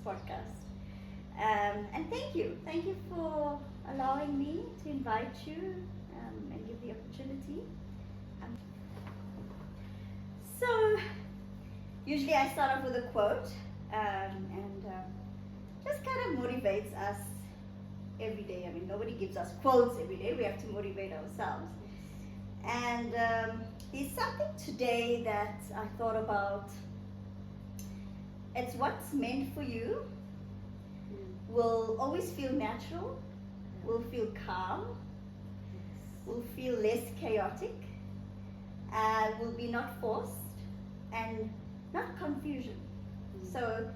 podcast. And thank you. Thank you for allowing me to invite you and give the opportunity. Um, so, usually I start off with a quote and just kind of motivates us every day. I mean, nobody gives us quotes every day, we have to motivate ourselves. And there's something today that I thought about. It's what's meant for you will always feel natural, will feel calm, will feel less chaotic, will be not forced, and not confusion. So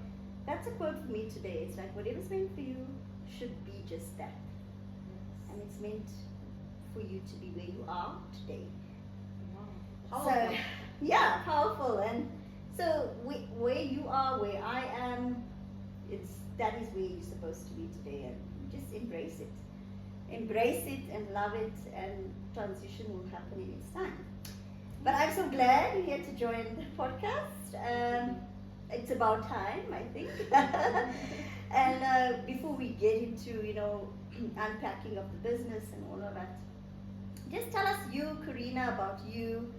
that's a quote for me today. It's like whatever's meant for you should be just that. And it's meant for you to be where you are today. Wow. So, yeah, powerful. And so where you are, where I am, that is where you're supposed to be today, and just embrace it. Embrace it and love it, and transition will happen in its time. But I'm so glad you're here to join the podcast. It's about time, I think. And before we get into, unpacking of the business and all of that, just tell us you, Karina, about you,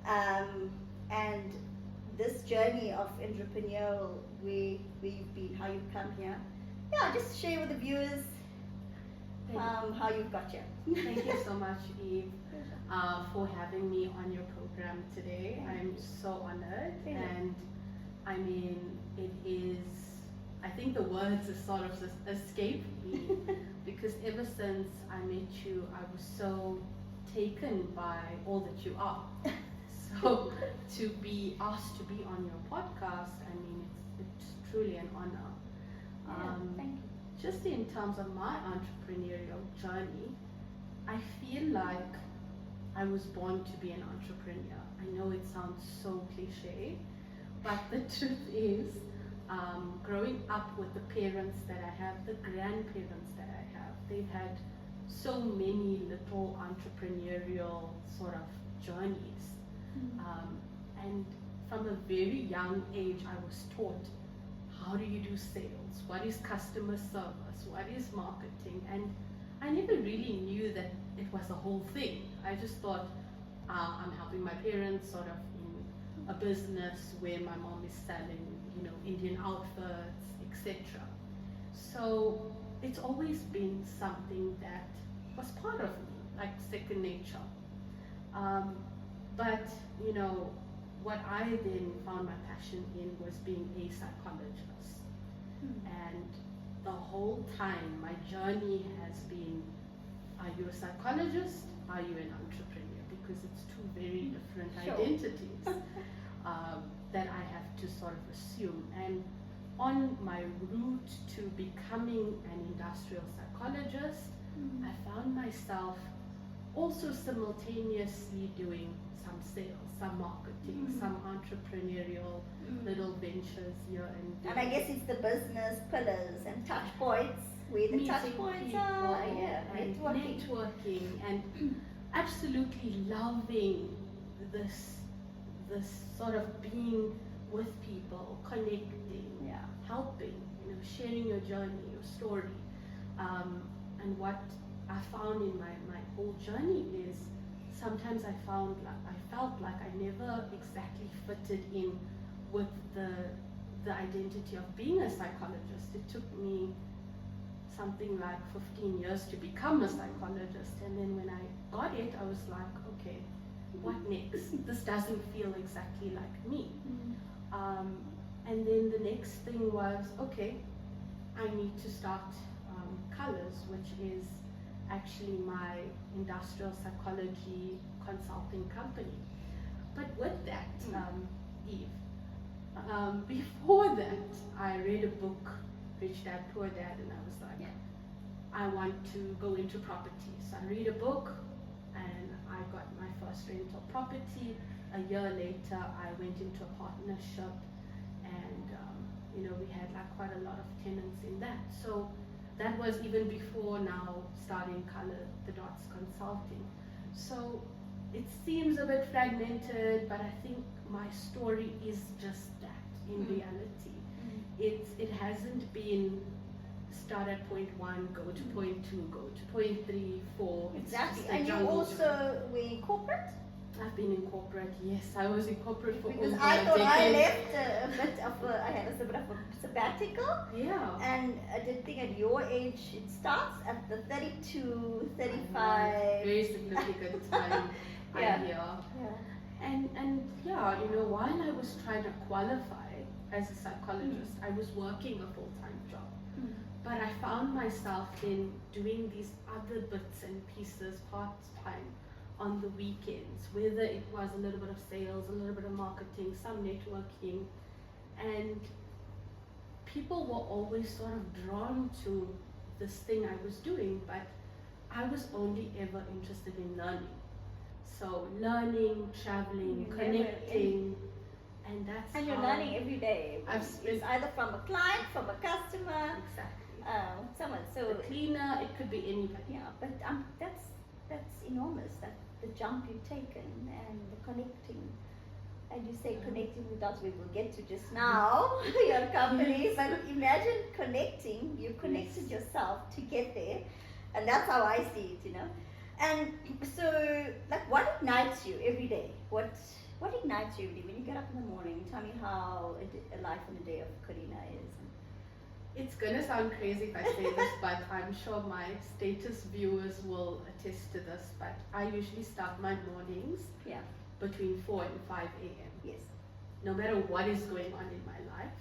and this journey of entrepreneurial, where you've been, how you've come here. Yeah, just share with the viewers how you've got here. Thank you so much, Eve, for having me on your program today. I'm so honored, and I mean, it is, I think the words are sort of escaped me because ever since I met you, I was so taken by all that you are. So to be asked to be on your podcast, I mean, it's truly an honor. Thank you. Just in terms of my entrepreneurial journey, I feel like I was born to be an entrepreneur. I know it sounds so cliche, but the truth is, growing up with the parents that I have, the grandparents that I have, they've had so many little entrepreneurial sort of journeys. And from a very young age, I was taught, how do you do sales? What is customer service? What is marketing? And I never really knew that it was a whole thing. I just thought I'm helping my parents sort of in a business where my mom is selling, Indian outfits, etc. So it's always been something that was part of me, like second nature. But what I then found my passion in was being a psychologist. And the whole time my journey has been, are you a psychologist? Are you an entrepreneur? Because it's two very different identities that I have to sort of assume. And on my route to becoming an industrial psychologist, I found myself also simultaneously doing some sales, some marketing, some entrepreneurial little ventures here and there. And I guess it's the business pillars and touch points, where the touch points are, networking and absolutely loving this sort of being with people, connecting, helping, sharing your journey, your story. And what I found in my whole journey is sometimes I felt like I never exactly fitted in with the identity of being a psychologist. It took me something like 15 years to become a psychologist, and then when I got it, I was like, okay, what next? This doesn't feel exactly like me. And then the next thing was, okay, I need to start Colors, which is actually my industrial psychology consulting company. But with that, Eve, before that, I read a book, Rich Dad, Poor Dad, and I was like, I want to go into property. So I read a book, and I got my first rental property. A year later, I went into a partnership, and we had like quite a lot of tenants in that. So that was even before now starting the Dots Consulting. So it seems a bit fragmented, but I think my story is just that in reality. It's it hasn't been start at point 1, go to point 2, go to point 3, 4. Exactly. It's And you also were in corporate? I've been in corporate, yes. I was in corporate for because over I a thought I decade. left I had a bit of a sabbatical. Yeah. And I did think at your age, it starts at the 32, 35. Very significant time. Yeah. Yeah. And yeah, while I was trying to qualify as a psychologist, I was working a full-time job. But I found myself then doing these other bits and pieces part-time on the weekends, whether it was a little bit of sales, a little bit of marketing, some networking, and people were always sort of drawn to this thing I was doing, but I was only ever interested in learning. So learning, traveling, connecting, and that's and you're learning every day. It's either from a client, from a customer, someone. So the cleaner, it could be anybody. Yeah, but that's enormous. That the jump you've taken and the connecting. And you say connecting with us, we will get to just now, your company, but imagine connecting, you connected yourself to get there, and that's how I see it, And so, like, what ignites you every day? What ignites you every day? When you get up in the morning, tell me how a life in a day of Karina is. It's gonna sound crazy if I say this, but I'm sure my status viewers will attest to this, but I usually start my mornings between 4 and 5 a.m. Yes. No matter what is going on in my life,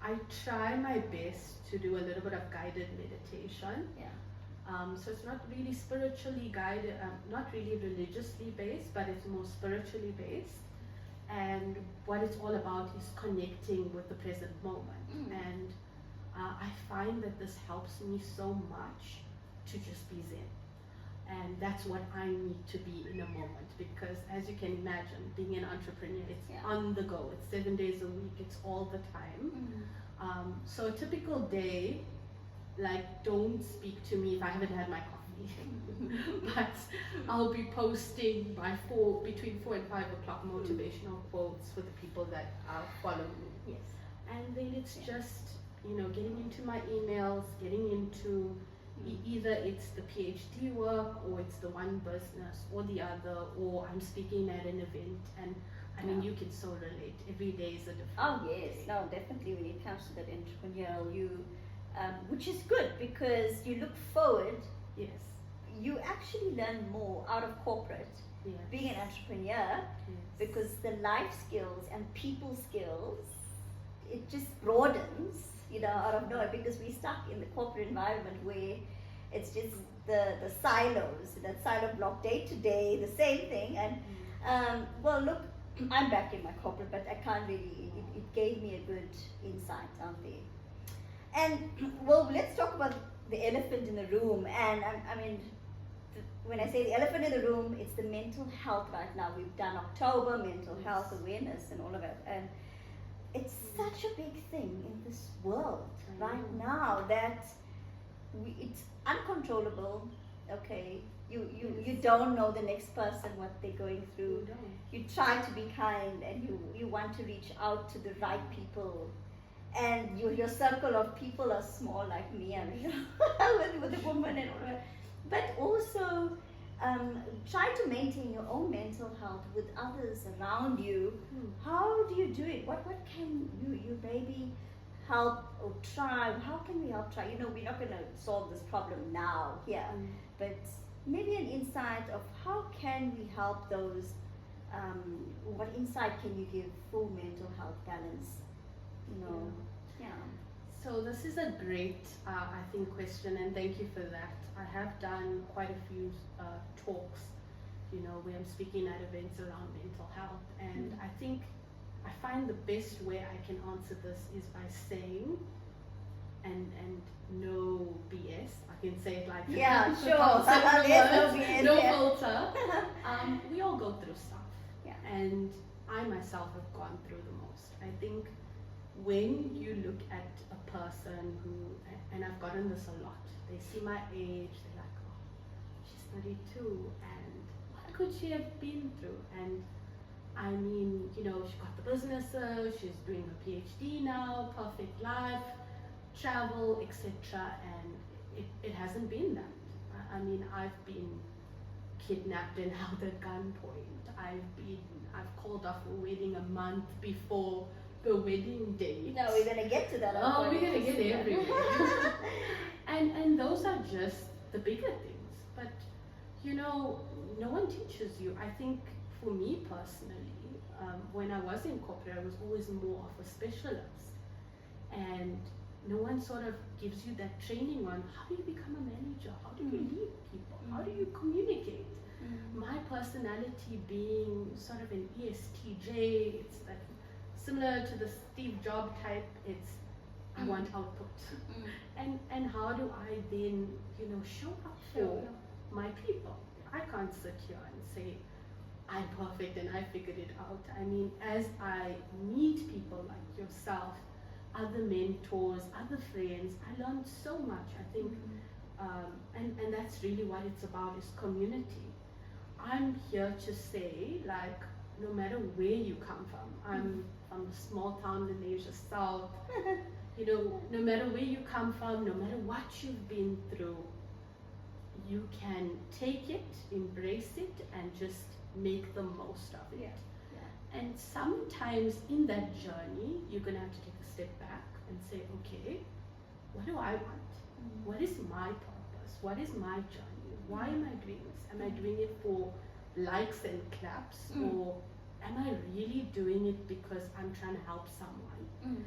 I try my best to do a little bit of guided meditation. So it's not really spiritually guided, not really religiously based, but it's more spiritually based. And what it's all about is connecting with the present moment. And I find that this helps me so much to just be zen. And that's what I need to be in a moment, because as you can imagine, being an entrepreneur, it's on the go. It's 7 days a week. It's all the time. So a typical day, like, don't speak to me if I haven't had my coffee. But I'll be posting by between 4 and 5 o'clock motivational quotes for the people that follow me. Yes. And then it's just, getting into my emails, getting into either it's the PhD work, or it's the one business, or the other, or I'm speaking at an event, and I mean, you can so relate. Every day is a different day. No, definitely when it comes to that entrepreneurial, which is good because you look forward. Yes. You actually learn more out of corporate, being an entrepreneur, because the life skills and people skills, it just broadens, out of nowhere, because we're stuck in the corporate environment where it's just the silos, that silo block, day to day, the same thing. And well, look, I'm back in my corporate, but I can't really, it gave me a good insight out there. And well, let's talk about the elephant in the room. And I mean, when I say the elephant in the room, it's the mental health right now. We've done October, mental health awareness and all of it. And it's such a big thing in this world right now that it's uncontrollable. Okay, you don't know the next person, what they're going through. You try to be kind, and you want to reach out to the right people. And your circle of people are small, like me, I'm sure, with a woman and all that. But also try to maintain your own mental health with others around you. How do you do it? What can you maybe help or try? How can we help try? We're not going to solve this problem now here, but maybe an insight of how can we help those, what insight can you give for mental health balance? So this is a great, I think, question, and thank you for that. I have done quite a few talks, where I'm speaking at events around mental health, and I find the best way I can answer this is by saying, and no BS, I can say it like that. Sure. No BS. No filter. We all go through stuff, and I myself have gone through the most. I think when you look at a person who, and I've gotten this a lot, they see my age, they're like, oh, she's 32, and what could she have been through? And I mean, she got the businesses, she's doing a PhD now, perfect life, travel, etc. And it hasn't been that. I mean, I've been kidnapped and held at gunpoint. I've called off a wedding a month before the wedding date. No, we're gonna get to that. Oh, we're gonna get everywhere. and those are just the bigger things. But no one teaches you. I think for me personally, when I was in corporate, I was always more of a specialist, and no one sort of gives you that training on how do you become a manager, how do you lead people, how do you communicate. My personality being sort of an ESTJ, it's that similar to the Steve Jobs type. It's I want output, and how do I then show up for my people? I can't sit here and say I'm perfect and I figured it out. I mean, as I meet people like yourself, other mentors, other friends, I learned so much. I think, and that's really what it's about, is community. I'm here to say, like, no matter where you come from, I'm from a small town in Asia South, no matter where you come from, no matter what you've been through, you can take it, embrace it, and just make the most of it. Yeah. And sometimes in that journey, you're going to have to take a step back and say, okay, what do I want? What is my purpose? What is my journey? Why am I doing this? Am I doing it for likes and claps? Or am I really doing it because I'm trying to help someone?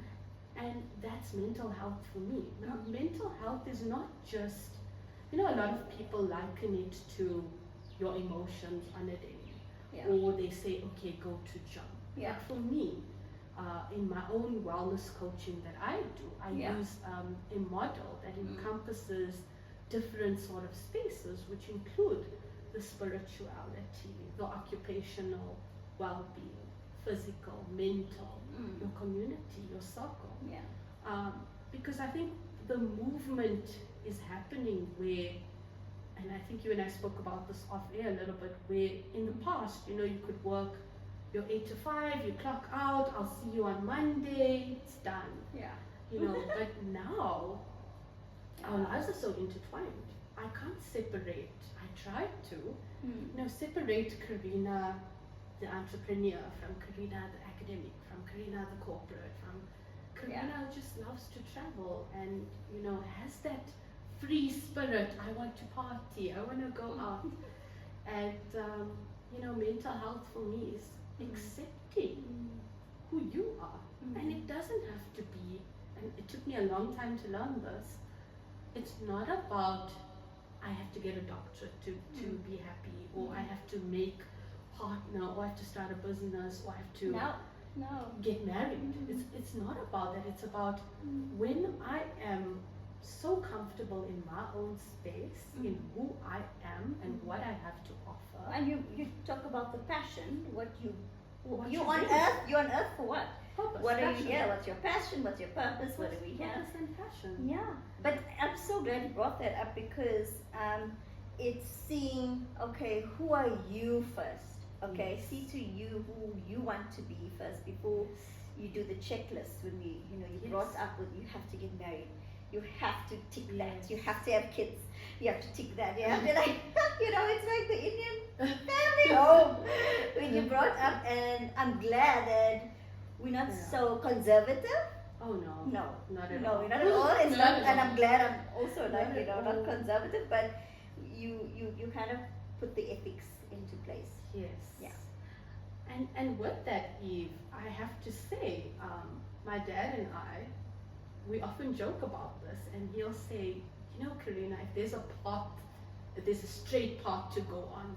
And that's mental health for me. Now, mental health is not just, a lot of people liken it to your emotions on a day. Or they say, okay, go to gym. But for me, in my own wellness coaching that I do, I use a model that encompasses different sort of spaces, which include the spirituality, the occupational well-being, physical, mental, your community, your circle. Because I think the movement is happening where, and I think you and I spoke about this off air a little bit, where in the past, you could work your 8 to 5, you clock out, I'll see you on Monday, it's done. But now, our lives are so intertwined. I can't separate. I tried to, separate Karina, the entrepreneur, from Karina, the academic, from Karina, the corporate, from Karina who just loves to travel and, has that free spirit. I want to party, I want to go out. And, mental health for me is accepting who you are. And it doesn't have to be, and it took me a long time to learn this, it's not about I have to get a doctorate to be happy, or I have to make partner, or I have to start a business, or I have to get married. It's not about that. It's about when I am so comfortable in my own space, in who I am and what I have to offer. And you talk about the passion, you're on earth for what? Purpose, what are passion. you here? What's your passion? What's your purpose? What do we have? Purpose and passion. Yeah, but I'm so glad you brought that up, because it's seeing, okay, who are you first? Okay, see to you who you want to be first before you do the checklist. When you brought up with you have to get married, you have to tick that, you have to have kids, you have to tick that, you have to it's like the Indian family home when you brought up, and I'm glad that we're not so conservative. Oh no. No. Not at no, all. not at all. It's not, and I'm glad I'm also Not not conservative, but you kind of put the ethics into place. Yes. Yeah. And with that, Eve, I have to say, my dad and I, we often joke about this, and he'll say, Karina, if there's a straight path to go on,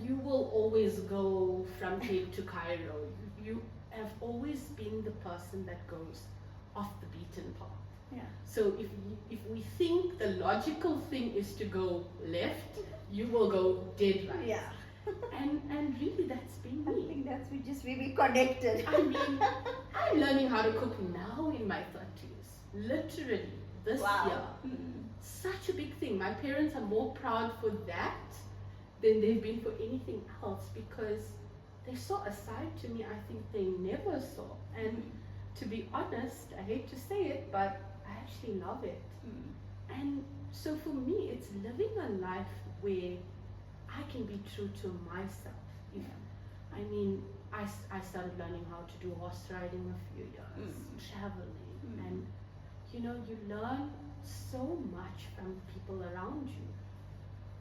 you will always go from Cape to Cairo. You have always been the person that goes off the beaten path. Yeah. So if we think the logical thing is to go left, you will go dead right. Yeah. And really, that's been I me. think that's we connected. I mean, I'm learning how to cook now in my 30s. Literally, this year. Such a big thing. My parents are more proud for that than they've been for anything else, because they saw a side to me I think they never saw. And to be honest, I hate to say it, but I actually love it. And so for me, it's living a life where I can be true to myself. I mean, I started learning how to do horse riding a few years, traveling, and you know, you learn so much from people around you.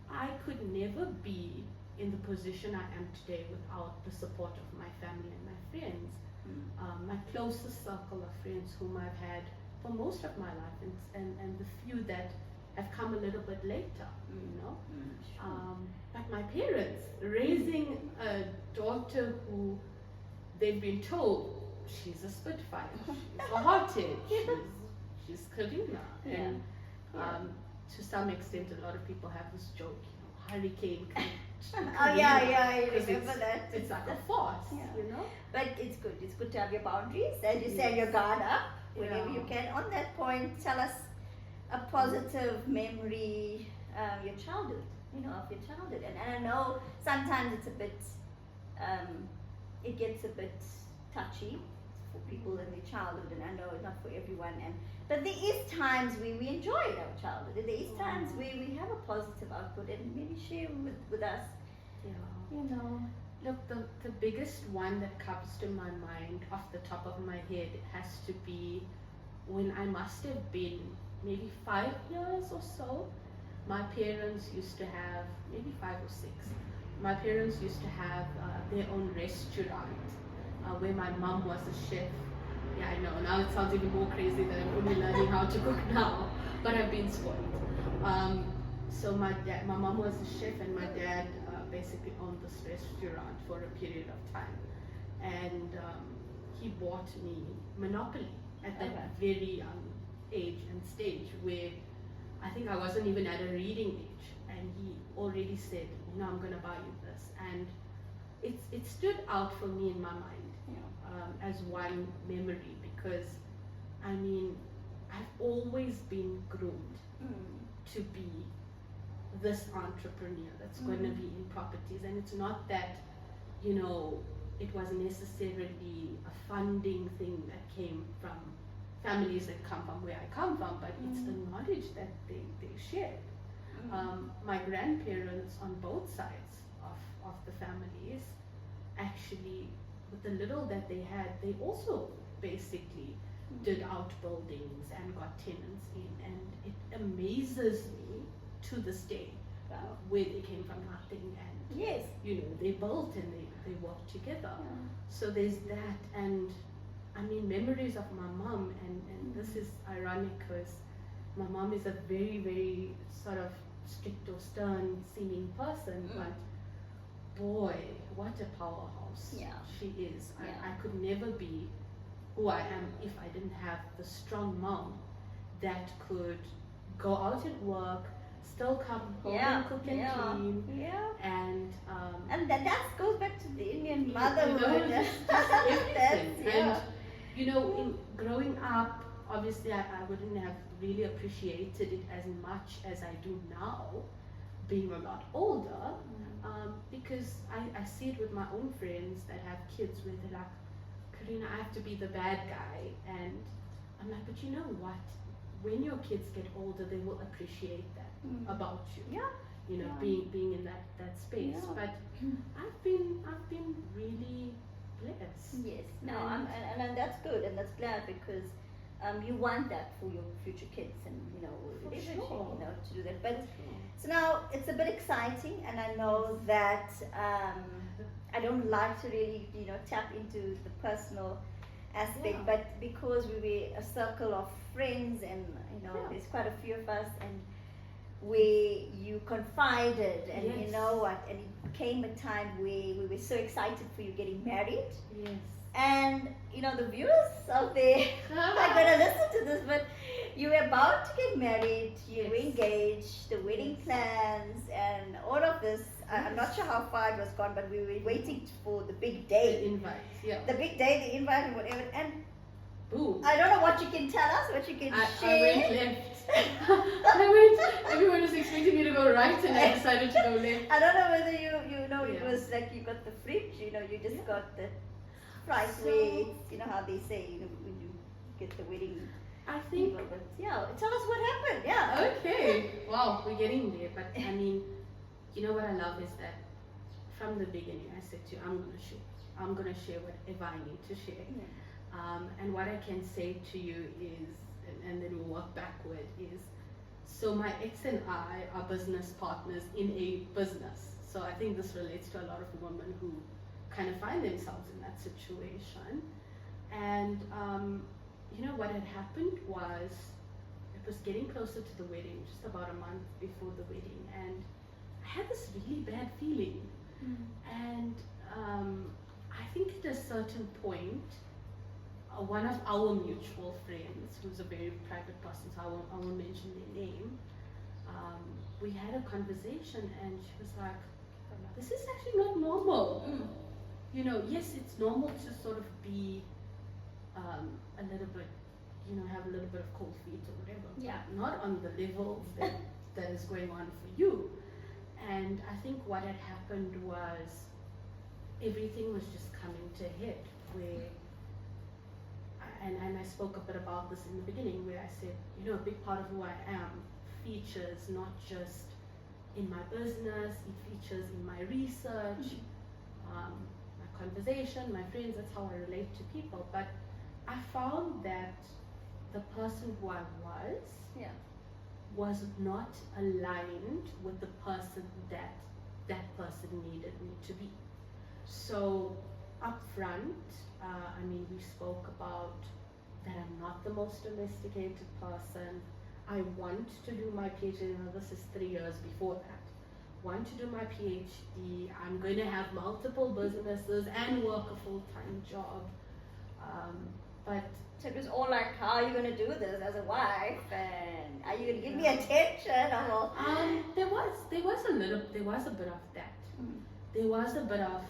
I could never be in the position I am today without the support of my family and my friends. My closest circle of friends whom I've had for most of my life, and the few that have come a little bit later, you know. But my parents, raising a daughter who they've been told she's a spitfire, she's a hothead, she's Karina, and to some extent a lot of people have this joke, you know, hurricane. I remember that. It's like a force, you know. But it's good. It's good to have your boundaries, and you say your guard up whenever you can. On that point, tell us a positive memory, your childhood. You know, of your childhood, and I know sometimes it's a bit, it gets a bit touchy for people in their childhood, and I know not for everyone. But there is times where we enjoy our childhood, and there is times where we have a positive output, and maybe share with us. You know. Look, the biggest one that comes to my mind off the top of my head has to be when I must have been maybe 5 years or so. My parents used to have, maybe 5 or 6, my parents used to have their own restaurant where my mom was a chef. Yeah, I know, now it sounds even more crazy that I'm only learning how to cook now, but I've been spoiled. So my mom was a chef, and my dad basically owned this restaurant for a period of time. And he bought me Monopoly at that very young age and stage, where I think I wasn't even at a reading age, and he already said, you know, I'm going to buy you this. And it stood out for me in my mind as one memory, because I mean, I've always been groomed to be this entrepreneur that's going to be in properties. And it's not that, you know, it was necessarily a funding thing that came from families that come from where I come from, but it's the knowledge that they shared. My grandparents on both sides of the families, actually, with the little that they had, they also basically did outbuildings and got tenants in, and it amazes me to this day where they came from nothing, and you know, they built and they worked together. So there's that. And I mean, memories of my mom, and this is ironic because my mom is a very, very sort of strict or stern seeming person, but boy, what a powerhouse she is. I could never be who I am if I didn't have the strong mom that could go out and work, still come home and cook and clean, and that goes back to the Indian motherhood. And you know, in growing up, obviously I wouldn't have really appreciated it as much as I do now, being a lot older, because I see it with my own friends that have kids where they're like, Karina, I have to be the bad guy, and I'm like, but you know what? When your kids get older, they will appreciate that about you. You know, being in that space. But I've been really blessed. Yes. No, and that's good, and that's glad, because you want that for your future kids, and you know, you know, to do that. But so now it's a bit exciting, and I know that I don't like to really, you know, tap into the personal aspect, but because we were a circle of friends, and you know, there's quite a few of us, and where you confided, and you know what, and it came a time where we were so excited for you getting married. And you know, the viewers out there are gonna listen to this, but you were about to get married, you were engaged, the wedding plans, and all of this. I'm not sure how far it was gone, but we were waiting for the big day. The invite, the big day, the invite, and whatever. And boom. I don't know what you can tell us, what you can share. I went left. I went. Everyone was expecting me to go right, and I decided to go left. I don't know whether you know it was like you got the fridge, you just got the price So- weights, how they say, when you get the wedding I think. people. But yeah, tell us what happened. Yeah. Okay. Well, we're getting there, but I mean, what I love is that from the beginning I said to you, I'm gonna share whatever I need to share. And what I can say to you is, and then we'll work backward, is so my ex and I are business partners in a business. So I think this relates to a lot of women who kind of find themselves in that situation. And what had happened was, it was getting closer to the wedding, just about a month before the wedding, and I had this really bad feeling. And I think at a certain point, one of our mutual friends, who's a very private person, so I won't mention their name, we had a conversation, and she was like, this is actually not normal. Yes, it's normal to sort of be a little bit, have a little bit of cold feet or whatever, but not on the level that is going on for you. And I think what had happened was everything was just coming to a head, where, and I spoke a bit about this in the beginning, where I said, a big part of who I am features not just in my business, it features in my research, my conversation, my friends, that's how I relate to people. But I found that the person who I was not aligned with the person that person needed me to be. So up front, we spoke about that I'm not the most domesticated person. I want to do my PhD. This is 3 years before that. Want to do my PhD. I'm going to have multiple businesses and work a full-time job. But so it was all like, how are you going to do this as a wife, and are you going to give me attention? Or there was a bit of that. There was a bit of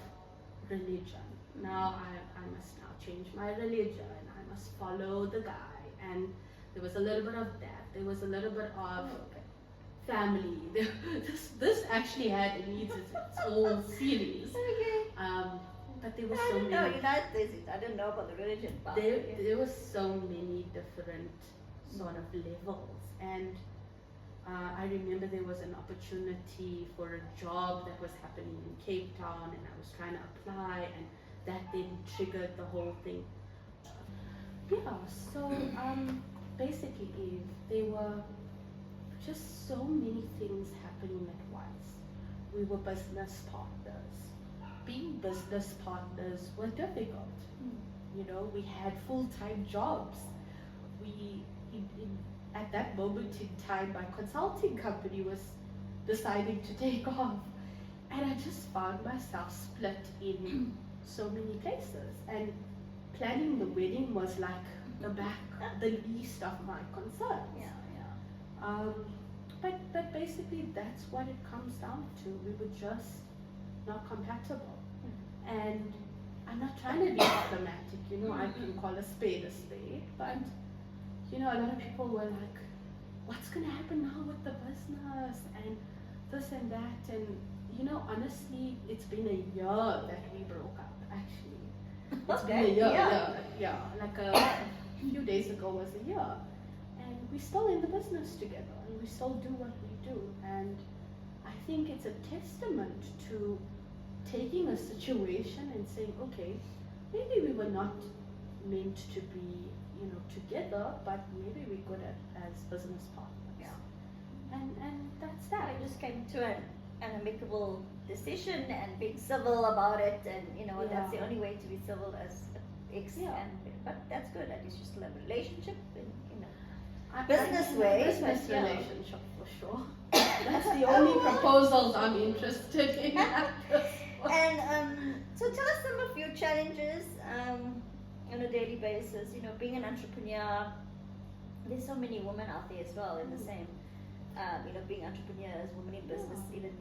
religion. Now I must now change my religion. I must follow the guy, and there was a little bit of that. There was a little bit of family. This actually had needs its own series. But there were so many. I don't know about the religion part. There were so many different sort of levels, and I remember there was an opportunity for a job that was happening in Cape Town, and I was trying to apply, and that then triggered the whole thing. So basically, Eve, there were just so many things happening at once. We were business partners. Being business partners were difficult. We had full-time jobs. At that moment in time, my consulting company was deciding to take off, and I just found myself split in so many places. And planning the wedding was like the least of my concerns. But basically, that's what it comes down to. We were just not compatible. And I'm not trying to be diplomatic, I can call a spade, but a lot of people were like, what's going to happen now with the business and this and that, and honestly, it's been a year that we broke up, actually. It's been a year, like a few days ago was a year, and we're still in the business together, and we still do what we do, and I think it's a testament to taking a situation and saying, okay, maybe we were not meant to be, together, but maybe we're good as business partners. And that's that. I just came to an amicable decision and being civil about it, and that's the only way to be civil as ex. But that's good. At least you still have a relationship, and business way. Business relationship for sure. That's the only proposals I'm interested in. And so tell us some of your challenges on a daily basis. Being an entrepreneur, there's so many women out there as well in the same, being entrepreneurs, women in business, even,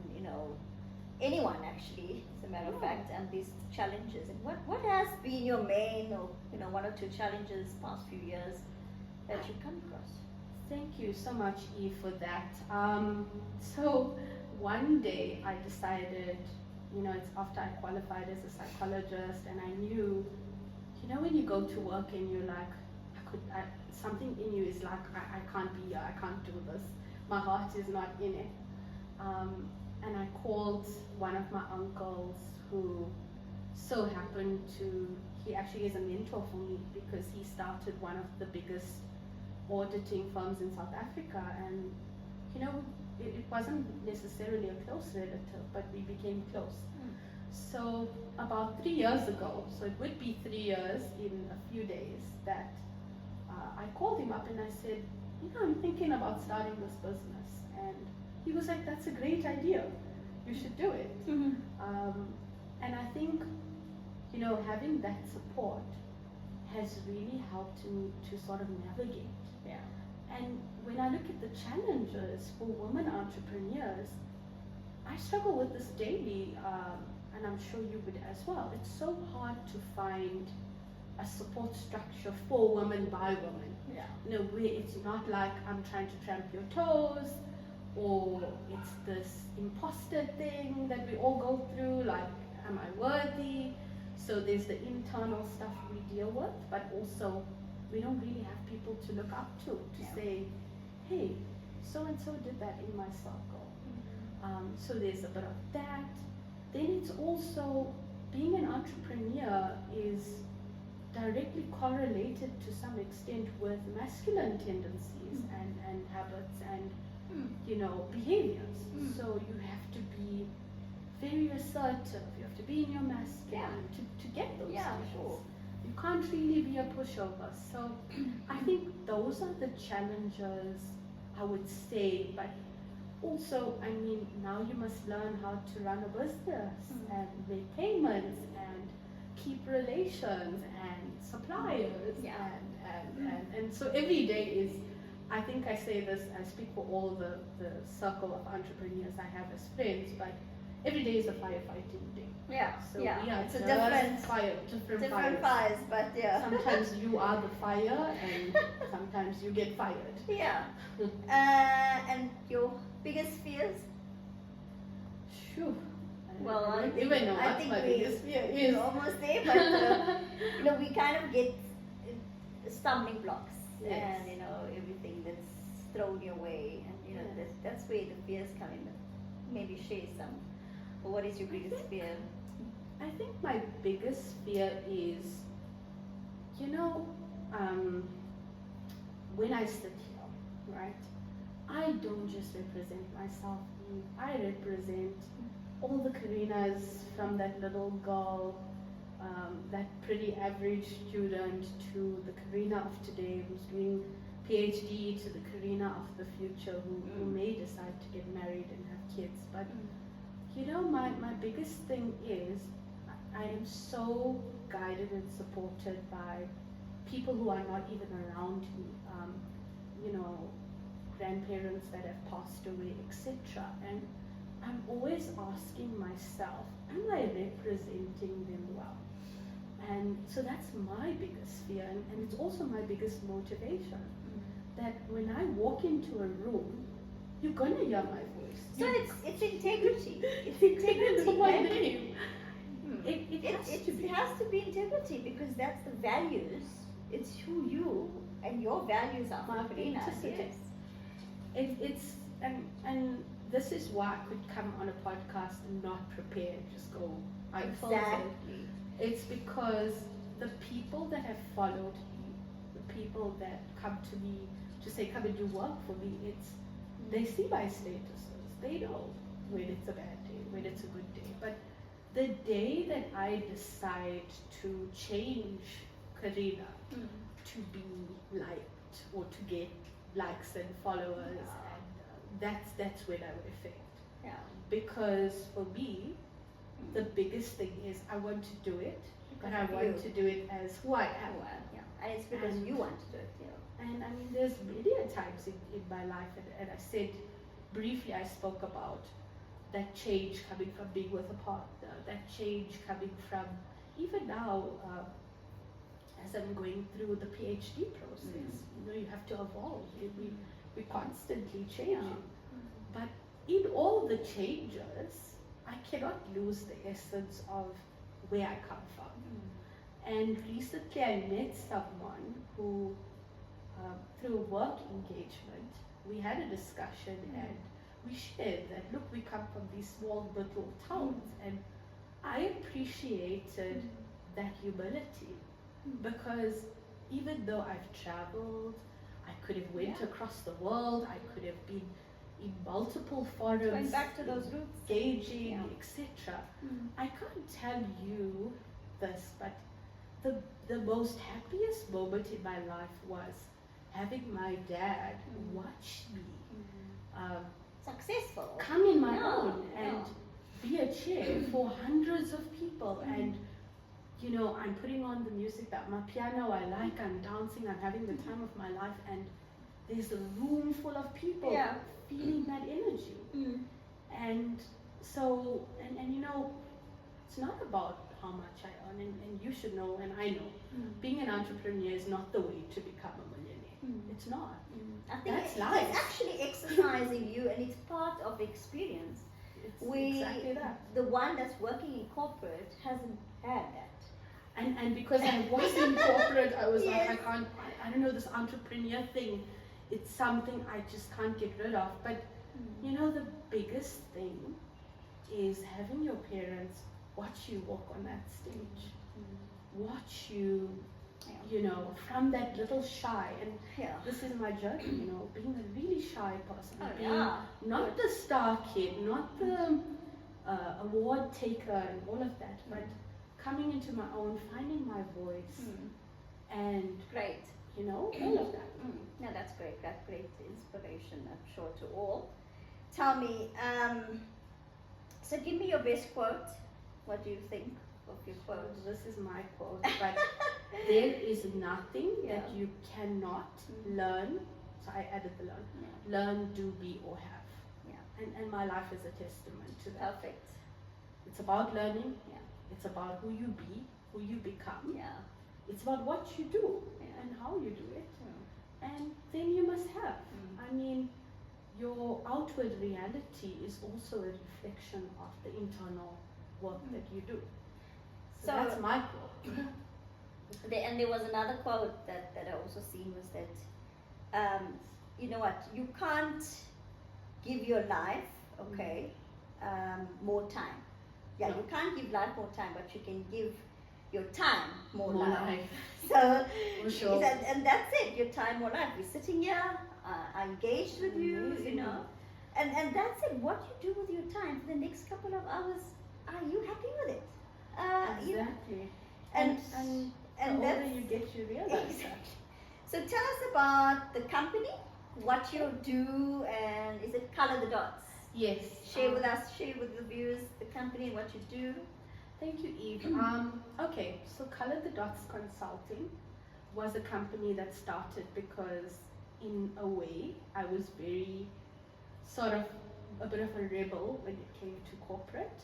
anyone actually, as a matter of fact, and these challenges. And what has been your main, or, one or two challenges past few years that you've come across? Thank you so much, Eve, for that. So one day I decided it's after I qualified as a psychologist, and I knew, when you go to work and you're like, something in you is like, I can't be here, I can't do this, my heart is not in it. And I called one of my uncles who so happened he actually is a mentor for me, because he started one of the biggest auditing firms in South Africa, and it wasn't necessarily a close relative, but we became close. So about 3 years ago, so it would be 3 years in a few days, that I called him up and I said, I'm thinking about starting this business. And he was like, that's a great idea, you should do it. And I think, having that support has really helped me to sort of navigate. Yeah. And when I look at the challenges for women entrepreneurs, I struggle with this daily, and I'm sure you would as well. It's so hard to find a support structure for women by women. Yeah. Where it's not like I'm trying to tramp your toes, or it's this imposter thing that we all go through, like, am I worthy? So there's the internal stuff we deal with, but also we don't really have people to look up to say, hey, so-and-so did that in my circle. So there's a bit of that. Then it's also, being an entrepreneur is directly correlated to some extent with masculine tendencies and habits and behaviors. So you have to be very assertive, you have to be in your masculine to get those things. Sure. You can't really be a pushover. So I think those are the challenges, I would say. But also, now you must learn how to run a business and make payments and keep relations and suppliers. And so every day is, I think I say this, I speak for all the circle of entrepreneurs I have as friends, but every day is a firefighting day. So it's a different fires, but sometimes you are the fire, and sometimes you get fired. And your biggest fears? Sure. Well, I don't even know what my biggest fear is. We're almost there, but we kind of get stumbling blocks, and everything that's thrown your way, and that's where the fears come in. Maybe share some. What is your biggest fear? I think my biggest fear is, when I sit here, right, I don't just represent myself. I represent all the Karinas, from that little girl, that pretty average student, to the Karina of today who's doing PhD, to the Karina of the future who may decide to get married and have kids. But my biggest thing is, I am so guided and supported by people who are not even around me, grandparents that have passed away, etc. And I'm always asking myself, am I representing them well? And so that's my biggest fear, and it's also my biggest motivation, that when I walk into a room, you're going to hear my voice. So it's integrity. It's integrity. My name. It has to be integrity, because that's the values. It's who you and your values are. My authenticity. It's and this is why I could come on a podcast and not prepare, just go. Exactly. It's because the people that have followed me, the people that come to me to say, come and do work for me, they see my statuses. They know when it's a bad day, when it's a good day. But the day that I decide to change Karina to be liked or to get likes and followers, and that's when I would affect. Because for me, the biggest thing is I want to do it, but I want to do it as who I am. And it's because you want to do it. And there's many times in my life, and I said briefly, I spoke about that change coming from being with a partner, that change coming from, even now, as I'm going through the PhD process, you have to evolve. We're constantly changing. But in all the changes, I cannot lose the essence of where I come from. And recently I met someone who, through a work engagement, we had a discussion and we shared that, look, we come from these small little towns, and I appreciated that humility, because even though I've traveled, I could have went across the world, I could have been in multiple forums, going back to those roots, engaging, etc. I can't tell you this, but the most happiest moment in my life was having my dad watch me successful, come in my own and be a chair for hundreds of people, and you know, I'm putting on the music that my piano I like, I'm dancing, I'm having the time of my life, and there's a room full of people feeling that energy. And so, and you know, it's not about how much I earn, and you should know, and I know, being an entrepreneur is not the way to become a millionaire. It's not. I think That's life. it's actually exercising you, and it's part of experience. It's exactly that. The one that's working in corporate hasn't had that. And because I was in corporate, I was like, I don't know, this entrepreneur thing, it's something I just can't get rid of. But you know, the biggest thing is having your parents watch you walk on that stage, watch you, you know, from that little shy, and this is my journey, you know, being a really shy person, being not the star kid, not the award taker and all of that, but coming into my own, finding my voice, and great, you know, all of that. No, that's great. That's great inspiration, I'm sure, to all. Tell me, so give me your best quote. What do you think of your quote? This is my quote, but there is nothing that you cannot learn. So I added the learn, do, be, or have. And my life is a testament to that. Perfect. It's about learning. It's about who you be, who you become. It's about what you do and how you do it. And then you must have. I mean, your outward reality is also a reflection of the internal work that you do. So that's my quote. And there was another quote that I also seen was that, you know what, you can't give your life, more time. You can't give life more time, but you can give your time more life. So, for sure. And that's it, your time, more life. We're sitting here, I engaged with you, you know, and that's it. What you do with your time for the next couple of hours, are you happy with it? Exactly. And the older you get, you realize that. So tell us about the company, what you do, and is it Color the Dots? Yes. Share with us, share with the viewers, the company, what you do. Thank you, Eve. Okay, so Color the Dots Consulting was a company that started because, in a way, I was very sort of a bit of a rebel when it came to corporate,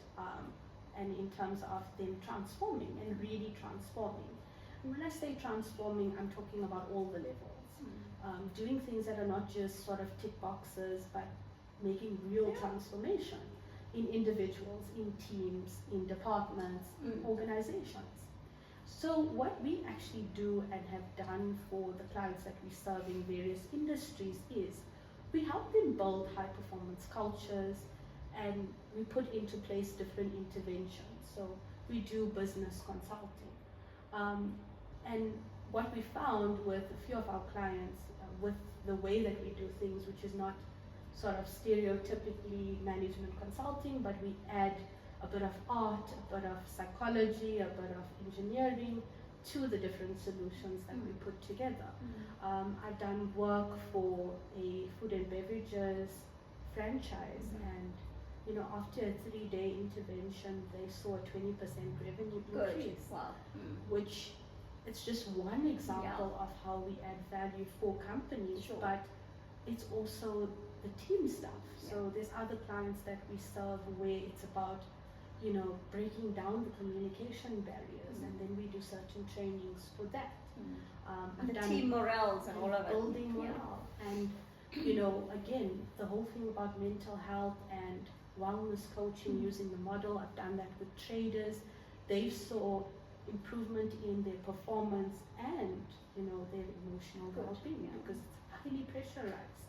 and in terms of them transforming and really transforming. And when I say transforming, I'm talking about all the levels, doing things that are not just sort of tick boxes, but making real transformation in individuals, in teams, in departments, in organizations. So what we actually do and have done for the clients that we serve in various industries is we help them build high performance cultures, and we put into place different interventions. So we do business consulting. And what we found with a few of our clients, with the way that we do things, which is not sort of stereotypically management consulting, but we add a bit of art, a bit of psychology, a bit of engineering to the different solutions that we put together. I've done work for a food and beverages franchise, and you know, after a 3-day intervention, they saw a 20% revenue increase, which it's just one example of how we add value for companies, but it's also the team stuff. So there's other clients that we serve where it's about, you know, breaking down the communication barriers, and then we do certain trainings for that. And the team morales and all of it. Building morale. And, you know, again, the whole thing about mental health and wellness coaching using the model. I've done that with traders. They saw improvement in their performance and their emotional well-being because it's highly pressurized.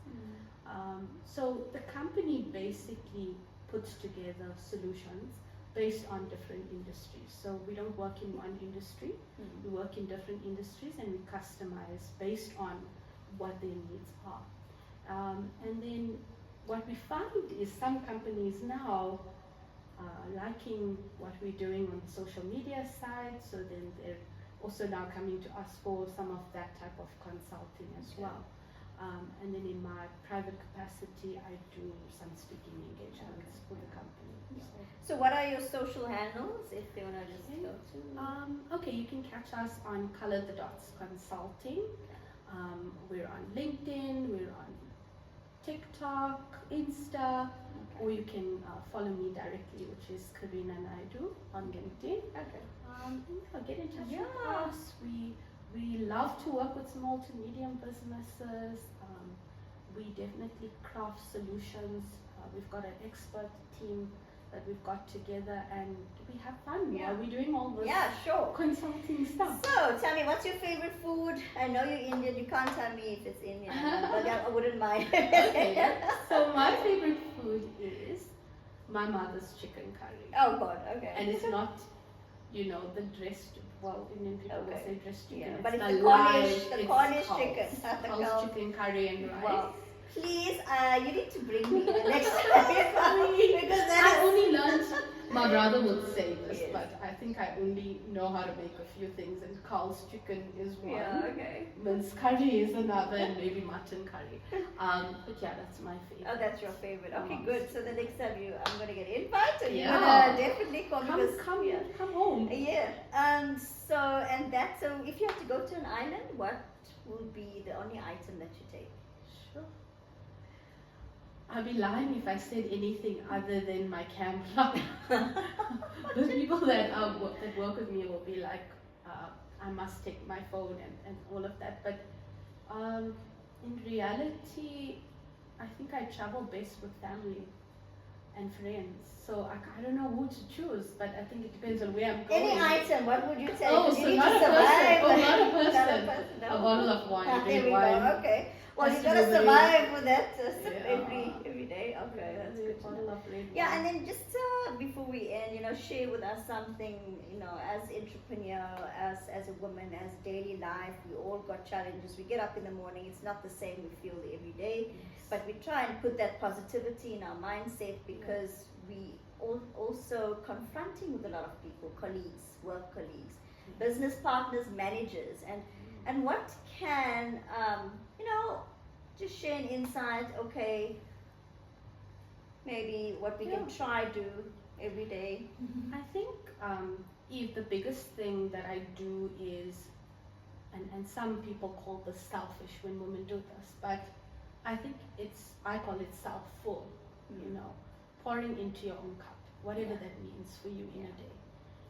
So the company basically puts together solutions based on different industries. So we don't work in one industry, we work in different industries and we customize based on what their needs are. And then what we find is some companies now liking what we're doing on the social media side, so then they're also now coming to us for some of that type of consulting as well. And then in my private capacity, I do some speaking engagements for the company. So what are your social handles if they want to just go to? Okay, you can catch us on Color the Dots Consulting. We're on LinkedIn, we're on TikTok, Insta, or you can follow me directly, which is Karina Naidu on LinkedIn. Okay. Get in touch with us. We love to work with small to medium businesses. We definitely craft solutions. We've got an expert team that we've got together and we have fun while we're doing all this consulting stuff. So tell me, what's your favorite food? I know you're Indian, you can't tell me if it's Indian, but I wouldn't mind. Okay. So my favorite food is my mother's chicken curry. Oh God, okay. And it's not, the dressed, Indian people will say dressed chicken. But it's the Cornish chicken. It's chicken curry and rice. Wow. Please, you need to bring me the next time because I only learned, my brother would say this, but I think I only know how to make a few things, and Carl's chicken is one. Yeah, okay. Minced curry is another, and maybe mutton curry. But yeah, that's my favorite. Oh, that's your favorite. Okay, good. So the next time I'm gonna get invited. Yeah. You're gonna definitely come home. Yeah. So if you have to go to an island, what will be the only item that you take? Sure. I'd be lying if I said anything other than my camera. The people that work with me will be like, I must take my phone and all of that. But in reality, I think I travel best with family and friends. So I don't know who to choose, but I think it depends on where I'm going. Any item, what would you take? Oh, so not a person. Oh, not a person. No. A bottle of wine. There we wine. go. Okay. Well, you gotta survive with that every day. Okay, that's good to know. Yeah, and then just before we end, share with us something, as entrepreneur, as a woman, as daily life. We all got challenges. We get up in the morning. It's not the same we feel every day, but we try and put that positivity in our mindset because we also confronting with a lot of people, colleagues, work colleagues, business partners, managers, and what can just share an insight. Okay, maybe what we can try do every day. I think Eve, the biggest thing that I do is, and some people call this selfish when women do this, but I think I call it self-full, pouring into your own cup, whatever that means for you in a day.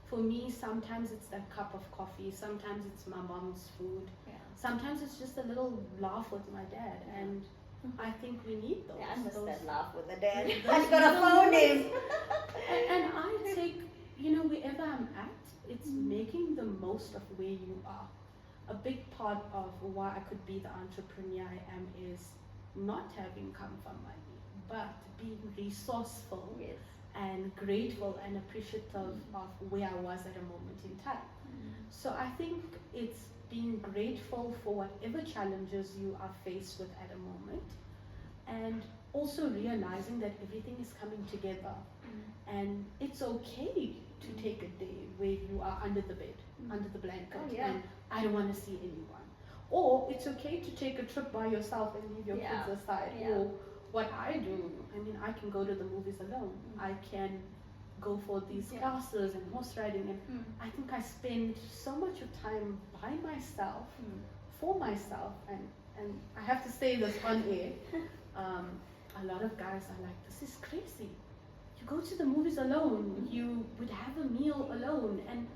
For me, sometimes it's that cup of coffee, sometimes it's my mom's food, sometimes it's just a little laugh with my dad, and I think we need those. Yeah, I miss that laugh with the dad. I've got a phone name. and I take, wherever I'm at, it's making the most of where you are. A big part of why I could be the entrepreneur I am is not having come from money, but being resourceful and grateful and appreciative of where I was at a moment in time. So I think it's being grateful for whatever challenges you are faced with at a moment, and also realizing that everything is coming together, and it's okay to take a day where you are under the bed, under the blanket, and I don't want to see anyone. Or it's okay to take a trip by yourself and leave your kids aside. Or what I do, I can go to the movies alone. I can go for these classes and horse riding, and I think I spend so much of time by myself, for myself, and I have to say this on air. A lot of guys are like, this is crazy. You go to the movies alone, you would have a meal alone, and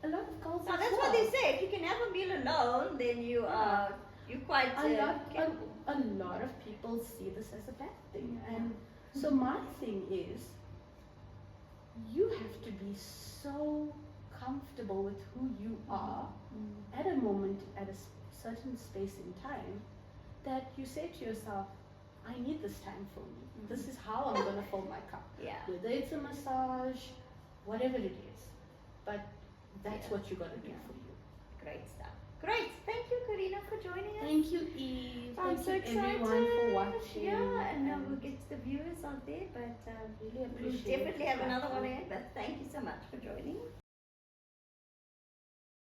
a lot of girls that's what they say. If you can have a meal alone, then you're quite capable. A lot of people see this as a bad thing, and so my thing is, you have to be so comfortable with who you are at a moment, at a certain space in time, that you say to yourself, I need this time for me. This is how I'm going to fill my cup. Yeah. Whether it's a massage, whatever it is. But that's what you got to do for you. Great stuff. Great. Thank you, Karina, for joining us. Thank you, Eve. I'm Thank so you, excited. everyone, for watching. Yeah, and we'll get to the viewers out there, but really we'll appreciate definitely have the another one platform. in. But thank you so much for joining.